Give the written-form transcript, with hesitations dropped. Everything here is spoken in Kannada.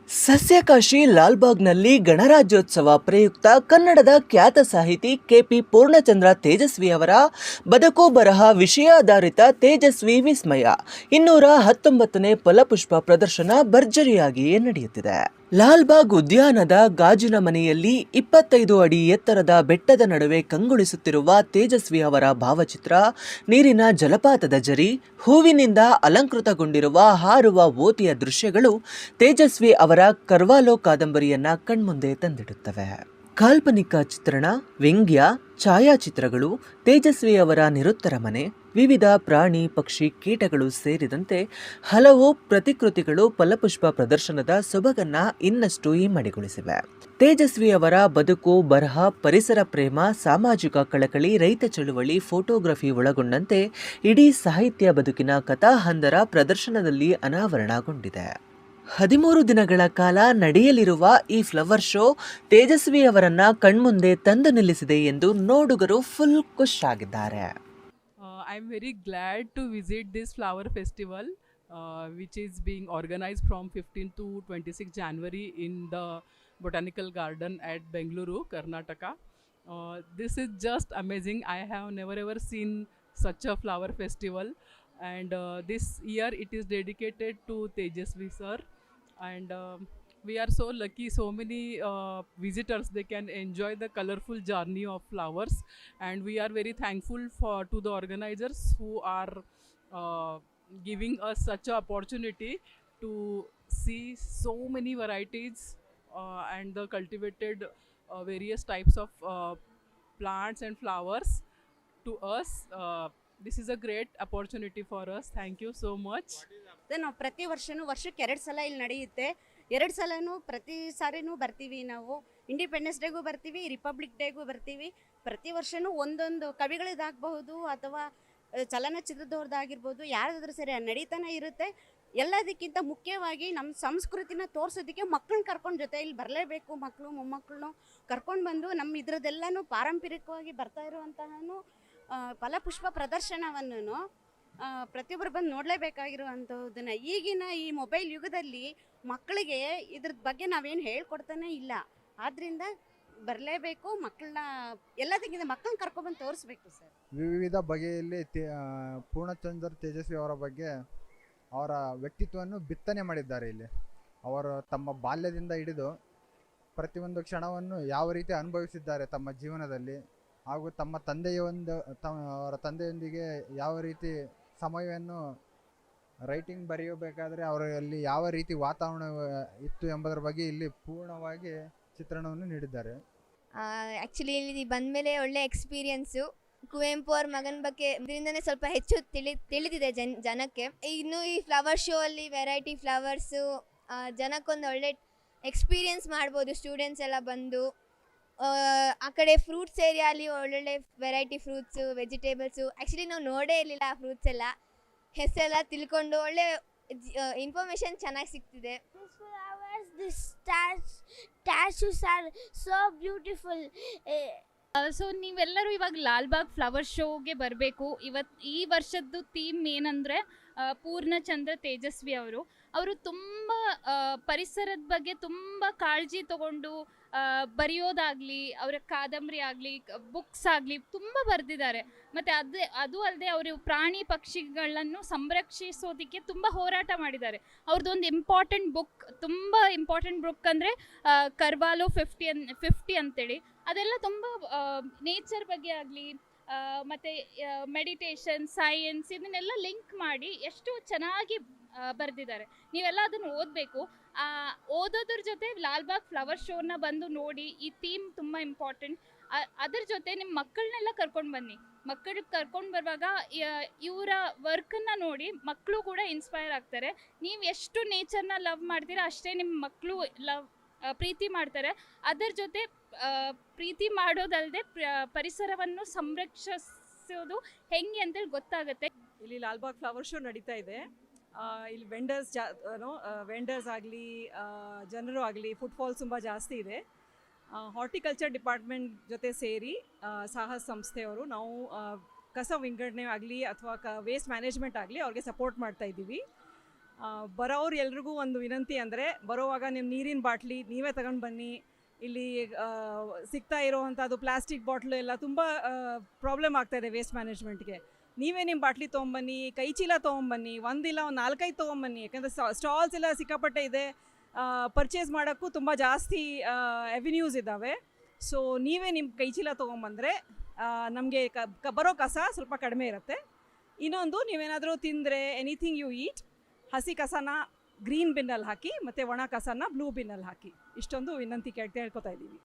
ಸಸ್ಯಕಾಶಿ ಲಾಲ್ಬಾಗ್ನಲ್ಲಿ ಗಣರಾಜ್ಯೋತ್ಸವ ಪ್ರಯುಕ್ತ ಕನ್ನಡದ ಖ್ಯಾತ ಸಾಹಿತಿ ಕೆಪಿ ಪೂರ್ಣಚಂದ್ರ ತೇಜಸ್ವಿ ಅವರ ಬದುಕು ಬರಹ ವಿಷಯಾಧಾರಿತ ತೇಜಸ್ವಿ ವಿಸ್ಮಯ 219ನೇ ಫಲಪುಷ್ಪ ಪ್ರದರ್ಶನ ಭರ್ಜರಿಯಾಗಿಯೇ ನಡೆಯುತ್ತಿದೆ. ಲಾಲ್ಬಾಗ್ ಉದ್ಯಾನದ ಗಾಜಿನ ಮನೆಯಲ್ಲಿ 25 ಅಡಿ ಎತ್ತರದ ಬೆಟ್ಟದ ನಡುವೆ ಕಂಗೊಳಿಸುತ್ತಿರುವ ತೇಜಸ್ವಿ ಅವರ ಭಾವಚಿತ್ರ, ನೀರಿನ ಜಲಪಾತದ ಜರಿ, ಹೂವಿನಿಂದ ಅಲಂಕೃತಗೊಂಡಿರುವ ಹಾರುವ ಓತಿಯ ದೃಶ್ಯಗಳು ತೇಜಸ್ವಿ ಅವರ ಕರ್ವಾಲೋ ಕಾದಂಬರಿಯನ್ನ ಕಣ್ಮುಂದೆ ತಂದಿಡುತ್ತವೆ. ಕಾಲ್ಪನಿಕ ಚಿತ್ರಣ, ವ್ಯಂಗ್ಯ, ಛಾಯಾಚಿತ್ರಗಳು, ತೇಜಸ್ವಿ ಅವರ ನಿರುತ್ತರ ಮನೆ, ವಿವಿಧ ಪ್ರಾಣಿ ಪಕ್ಷಿ ಕೀಟಗಳು ಸೇರಿದಂತೆ ಹಲವು ಪ್ರತಿಕೃತಿಗಳು ಫಲಪುಷ್ಪ ಪ್ರದರ್ಶನದ ಸೊಬಗನ್ನ ಇನ್ನಷ್ಟು ಇಮ್ಮಡಿಗೊಳಿಸಿವೆ. ತೇಜಸ್ವಿ ಅವರ ಬದುಕು, ಬರಹ, ಪರಿಸರ ಪ್ರೇಮ, ಸಾಮಾಜಿಕ ಕಳಕಳಿ, ರೈತ ಚಳುವಳಿ, ಫೋಟೋಗ್ರಫಿ ಒಳಗೊಂಡಂತೆ ಇಡೀ ಸಾಹಿತ್ಯ ಬದುಕಿನ ಕಥಾಹಂದರ ಪ್ರದರ್ಶನದಲ್ಲಿ ಅನಾವರಣಗೊಂಡಿದೆ. 13 ದಿನಗಳ ಕಾಲ ನಡೆಯಲಿರುವ ಈ ಫ್ಲವರ್ ಶೋ ತೇಜಸ್ವಿ ಅವರನ್ನ ಕಣ್ಮುಂದೆ ತಂದು ನಿಲ್ಲಿಸಿದೆ ಎಂದು ನೋಡುಗರು ಫುಲ್ ಖುಷ್ ಆಗಿದ್ದಾರೆ. I'm very glad to visit this flower festival, which is being organized from 15 to 26 January in the Botanical Garden at Bengaluru, Karnataka. This is just amazing. I have never ever seen such a flower festival, and this year it is dedicated to Tejasvi sir, and we are so lucky, so many visitors, they can enjoy the colorful journey of flowers, and we are very thankful to the organizers who are giving us such an opportunity to see so many varieties and the cultivated various types of plants and flowers to us. This is a great opportunity for us. Thank you so much. ನಾವು ಪ್ರತಿ ವರ್ಷಕ್ಕೆ 2 ಸಲ ಇಲ್ಲಿ ನಡೆಯುತ್ತೆ. 2 ಸಲನೂ ಪ್ರತಿ ಸಾರಿನೂ ಬರ್ತೀವಿ. ನಾವು ಇಂಡಿಪೆಂಡೆನ್ಸ್ ಡೇಗೂ ಬರ್ತೀವಿ, ರಿಪಬ್ಲಿಕ್ ಡೇಗೂ ಬರ್ತೀವಿ. ಪ್ರತಿ ವರ್ಷವೂ ಒಂದೊಂದು ಕವಿಗಳದ್ದಾಗಬಹುದು ಅಥವಾ ಚಲನಚಿತ್ರದವ್ರದ್ದಾಗಿರ್ಬೋದು, ಯಾರಾದರೂ ಸರಿ ನಡೀತಾನೆ ಇರುತ್ತೆ. ಎಲ್ಲದಕ್ಕಿಂತ ಮುಖ್ಯವಾಗಿ ನಮ್ಮ ಸಂಸ್ಕೃತಿನ ತೋರಿಸೋದಕ್ಕೆ ಮಕ್ಕಳನ್ನ ಕರ್ಕೊಂಡು ಜೊತೆ ಇಲ್ಲಿ ಬರಲೇಬೇಕು. ಮಕ್ಕಳು ಮೊಮ್ಮಕ್ಕಳನ್ನು ಕರ್ಕೊಂಡು ಬಂದು ನಮ್ಮ ಇದರದ್ದೆಲ್ಲನೂ ಪಾರಂಪರಿಕವಾಗಿ ಬರ್ತಾ ಇರುವಂತಹನು ಫಲಪುಷ್ಪ ಪ್ರದರ್ಶನವನ್ನು ಪ್ರತಿಯೊಬ್ಬರು ಬಂದು ನೋಡಲೇಬೇಕಾಗಿರುವಂಥದ್ದನ್ನು. ಈಗಿನ ಈ ಮೊಬೈಲ್ ಯುಗದಲ್ಲಿ ಮಕ್ಕಳಿಗೆ ಇದ್ರ ಬಗ್ಗೆ ನಾವೇನು ಹೇಳ್ಕೊಡ್ತಾನೆ ಇಲ್ಲ. ಆದ್ದರಿಂದ ಬರಲೇಬೇಕು. ಮಕ್ಕಳನ್ನ ಎಲ್ಲದಕ್ಕಿಂತ ಮಕ್ಕಳನ್ನ ಕರ್ಕೊಬಂದು ತೋರಿಸ್ಬೇಕು ಸರ್. ವಿವಿಧ ಬಗೆಯಲ್ಲಿ ಪೂರ್ಣಚಂದ್ರ ತೇಜಸ್ವಿ ಅವರ ಬಗ್ಗೆ ಅವರ ವ್ಯಕ್ತಿತ್ವವನ್ನು ಬಿತ್ತನೆ ಮಾಡಿದ್ದಾರೆ. ಇಲ್ಲಿ ಅವರು ತಮ್ಮ ಬಾಲ್ಯದಿಂದ ಹಿಡಿದು ಪ್ರತಿಯೊಂದು ಕ್ಷಣವನ್ನು ಯಾವ ರೀತಿ ಅನುಭವಿಸಿದ್ದಾರೆ ತಮ್ಮ ಜೀವನದಲ್ಲಿ, ಹಾಗೂ ತಮ್ಮ ಅವರ ತಂದೆಯೊಂದಿಗೆ ಯಾವ ರೀತಿ ಸಮಯವನ್ನು ರೈಟಿಂಗ್ ಬರೆಯಬೇಕಾದ್ರೆ ಅವರಲ್ಲಿ ಯಾವ ರೀತಿ ವಾತಾವರಣ ಇತ್ತು ಎಂಬುದರ ಬಗ್ಗೆ ಇಲ್ಲಿ ಪೂರ್ಣವಾಗಿ ಚಿತ್ರಣವನ್ನು ನೀಡಿದ್ದಾರೆ. ಆ್ಯಕ್ಚುಲಿ ಇಲ್ಲಿ ಬಂದಮೇಲೆ ಒಳ್ಳೆ ಎಕ್ಸ್ಪೀರಿಯನ್ಸು. ಕುವೆಂಪು ಅವ್ರ ಮಗನ ಬಗ್ಗೆ ಇದರಿಂದನೇ ಸ್ವಲ್ಪ ಹೆಚ್ಚು ತಿಳಿದಿದೆ ಜನಕ್ಕೆ. ಇನ್ನು ಈ ಫ್ಲವರ್ ಶೋ ಅಲ್ಲಿ ವೆರೈಟಿ ಫ್ಲವರ್ಸು ಜನಕ್ಕೊಂದು ಒಳ್ಳೆ ಎಕ್ಸ್ಪೀರಿಯನ್ಸ್ ಮಾಡ್ಬೋದು. ಸ್ಟೂಡೆಂಟ್ಸ್ ಎಲ್ಲ ಬಂದು ಆ ಕಡೆ ಫ್ರೂಟ್ಸ್ ಏರಿಯಾಲಿ ಒಳ್ಳೊಳ್ಳೆ ವೆರೈಟಿ ಫ್ರೂಟ್ಸು, ವೆಜಿಟೇಬಲ್ಸು. ಆ್ಯಕ್ಚುಲಿ ನಾವು ನೋಡೇ ಇರಲಿಲ್ಲ ಆ ಫ್ರೂಟ್ಸ್ ಎಲ್ಲ, ಹೆಸರೆಲ್ಲ ತಿಳ್ಕೊಂಡು ಒಳ್ಳೆ ಇನ್ಫಾರ್ಮೇಷನ್ ಚೆನ್ನಾಗಿ ಸಿಗ್ತಿದೆ. These statues are so beautiful. So ನೀವೆಲ್ಲರೂ ಇವಾಗ ಲಾಲ್ಬಾಗ್ ಫ್ಲವರ್ ಶೋಗೆ ಬರಬೇಕು. ಈ ವರ್ಷದ್ದು ಥೀಮ್ ಏನಂದರೆ ಪೂರ್ಣಚಂದ್ರ ತೇಜಸ್ವಿ ಅವರು ತುಂಬ ಪರಿಸರದ ಬಗ್ಗೆ ತುಂಬ ಕಾಳಜಿ ತಗೊಂಡು ಬರೆಯೋದಾಗಲಿ, ಅವರ ಕಾದಂಬರಿ ಆಗಲಿ, ಬುಕ್ಸ್ ಆಗಲಿ ತುಂಬ ಬರೆದಿದ್ದಾರೆ. ಮತ್ತು ಅದು ಅಲ್ಲದೆ ಅವರು ಪ್ರಾಣಿ ಪಕ್ಷಿಗಳನ್ನು ಸಂರಕ್ಷಿಸೋದಕ್ಕೆ ತುಂಬ ಹೋರಾಟ ಮಾಡಿದ್ದಾರೆ. ಅವ್ರದ್ದೊಂದು ತುಂಬ ಇಂಪಾರ್ಟೆಂಟ್ ಬುಕ್ ಅಂದರೆ ಕರ್ವಾಲೋ 50 ಅಂತೇಳಿ. ಅದೆಲ್ಲ ತುಂಬ ನೇಚರ್ ಬಗ್ಗೆ ಆಗಲಿ ಮತ್ತು ಮೆಡಿಟೇಷನ್, ಸೈನ್ಸ್ ಇದನ್ನೆಲ್ಲ ಲಿಂಕ್ ಮಾಡಿ ಎಷ್ಟು ಚೆನ್ನಾಗಿ ಬರೆದಿದ್ದಾರೆ. ನೀವೆಲ್ಲ ಅದನ್ನು ಓದಬೇಕು. ಓದೋದ್ರ ಜೊತೆ ಲಾಲ್ಬಾಗ್ ಫ್ಲವರ್ ಶೋನ ಬಂದು ನೋಡಿ. ಈ ಥೀಮ್ ತುಂಬ ಇಂಪಾರ್ಟೆಂಟ್. ಅದ್ರ ಜೊತೆ ನಿಮ್ಮ ಮಕ್ಕಳನ್ನೆಲ್ಲ ಕರ್ಕೊಂಡು ಬನ್ನಿ. ಮಕ್ಕಳಿಗೆ ಕರ್ಕೊಂಡು ಬರುವಾಗ ಇವರ ವರ್ಕನ್ನು ನೋಡಿ ಮಕ್ಕಳು ಕೂಡ ಇನ್ಸ್ಪೈರ್ ಆಗ್ತಾರೆ. ನೀವು ಎಷ್ಟು ನೇಚರ್ನ ಲವ್ ಮಾಡ್ತೀರಾ ಅಷ್ಟೇ ನಿಮ್ಮ ಮಕ್ಕಳು ಪ್ರೀತಿ ಮಾಡ್ತಾರೆ. ಅದರ ಜೊತೆ ಪ್ರೀತಿ ಮಾಡೋದಲ್ಲದೆ ಪರಿಸರವನ್ನು ಸಂರಕ್ಷಿಸೋದು ಹೆಂಗೆ ಅಂತೇಳಿ ಗೊತ್ತಾಗುತ್ತೆ. ಇಲ್ಲಿ ಲಾಲ್ಬಾಗ್ ಫ್ಲವರ್ ಶೋ ನಡೀತಾ ಇದೆ. ಇಲ್ಲಿ ವೆಂಡರ್ಸ್ ಆಗಲಿ, ಜನರು ಆಗಲಿ, ಫುಟ್ಫಾಲ್ಸ್ ತುಂಬ ಜಾಸ್ತಿ ಇದೆ. ಹಾರ್ಟಿಕಲ್ಚರ್ ಡಿಪಾರ್ಟ್ಮೆಂಟ್ ಜೊತೆ ಸೇರಿ ಸಾಹಸ್ ಸಂಸ್ಥೆಯವರು ನಾವು ಕಸ ವಿಂಗಡಣೆ ಆಗಲಿ ಅಥವಾ ವೇಸ್ಟ್ ಮ್ಯಾನೇಜ್ಮೆಂಟ್ ಆಗಲಿ ಅವ್ರಿಗೆ ಸಪೋರ್ಟ್ ಮಾಡ್ತಾ ಇದ್ದೀವಿ. ಬರೋರು ಎಲ್ರಿಗೂ ಒಂದು ವಿನಂತಿ ಅಂದರೆ, ಬರೋವಾಗ ನಿಮ್ಮ ನೀರಿನ ಬಾಟ್ಲಿ ನೀವೇ ತಗೊಂಡು ಬನ್ನಿ. ಇಲ್ಲಿ ಸಿಗ್ತಾ ಇರೋವಂಥದ್ದು ಪ್ಲಾಸ್ಟಿಕ್ ಬಾಟ್ಲು ಎಲ್ಲ ತುಂಬ ಪ್ರಾಬ್ಲಮ್ ಆಗ್ತಾಯಿದೆ ವೇಸ್ಟ್ ಮ್ಯಾನೇಜ್ಮೆಂಟ್ಗೆ. ನೀವೇ ನಿಮ್ಮ ಬಾಟ್ಲಿ ತೊಗೊಂಬನ್ನಿ, ಕೈ ಚೀಲ ತೊಗೊಂಬನ್ನಿ, ಒಂದಿಲ್ಲ ಒಂದು 4-5 ತೊಗೊಂಬನ್ನಿ. ಯಾಕಂದರೆ ಸ್ಟಾಲ್ಸ್ ಎಲ್ಲ ಸಿಕ್ಕಾಪಟ್ಟೆ ಇದೆ, ಪರ್ಚೇಸ್ ಮಾಡೋಕ್ಕೂ ತುಂಬ ಜಾಸ್ತಿ ಅವೆನ್ಯೂಸ್ ಇದ್ದಾವೆ. ಸೊ ನೀವೇ ನಿಮ್ಮ ಕೈ ಚೀಲ ತೊಗೊಂಬಂದರೆ ನಮಗೆ ಬರೋ ಕಸ ಸ್ವಲ್ಪ ಕಡಿಮೆ ಇರುತ್ತೆ. ಇನ್ನೊಂದು, ನೀವೇನಾದರೂ ತಿಂದರೆ ಎನಿಥಿಂಗ್ ಯು ಈಟ್, ಹಸಿ ಕಸನ ಗ್ರೀನ್ ಬಿನ್ನಲ್ಲಿ ಹಾಕಿ ಮತ್ತು ಒಣ ಕಸನ ಬ್ಲೂ ಬಿನ್ನಲ್ಲಿ ಹಾಕಿ. ಇಷ್ಟೊಂದು ವಿನಂತಿ ಕೇಳ್ಕೊತಾ ಇದ್ದೀವಿ.